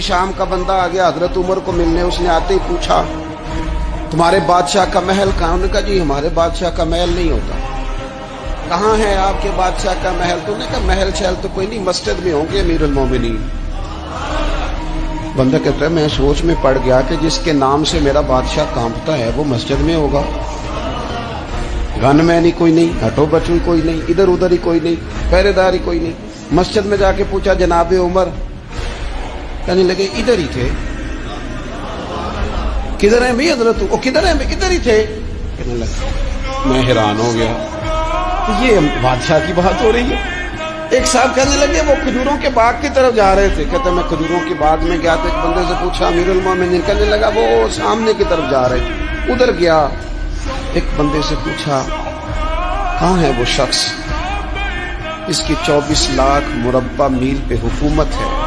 शाम का बंदा आ गया हजरत उमर को मिलने। उसने आते ही पूछा तुम्हारे बादशाह का महल कहाँ? उन्होंने कहा जी हमारे बादशाह का महल नहीं होता। कहाँ है आपके बादशाह का महल? तो उन्होंने कहा महल शहल तो कोई नहीं, मस्जिद में होंगे अमीरुल मोमिनीन। बंदा कहता है मैं सोच में पड़ गया कि जिसके नाम से मेरा बादशाह कांपता है वो मस्जिद में होगा। गनमैन ही कोई नहीं, हटो बचो ही कोई नहीं, इधर उधर ही कोई नहीं, पहरेदार ही कोई नहीं। मस्जिद में जाके पूछा जनाबे उमर, कहने लगे इधर ही थे। किधर है भाई हजरत? वो किधर है? मैं इधर ही थे। कहने लगा मैं हैरान हो गया, तो ये बादशाह की बात हो रही है। एक साहब कहने लगे वो खजूरों के बाग की तरफ जा रहे थे। कहते मैं खजूरों के बाग में गया तो एक बंदे से पूछा अमीरुल मोमिनीन। कहने लगा वो सामने की तरफ जा रहे, उधर गया। एक बंदे से पूछा कहाँ है वो शख्स? इसकी 24 लाख मुरब्बा मील पे हुकूमत है।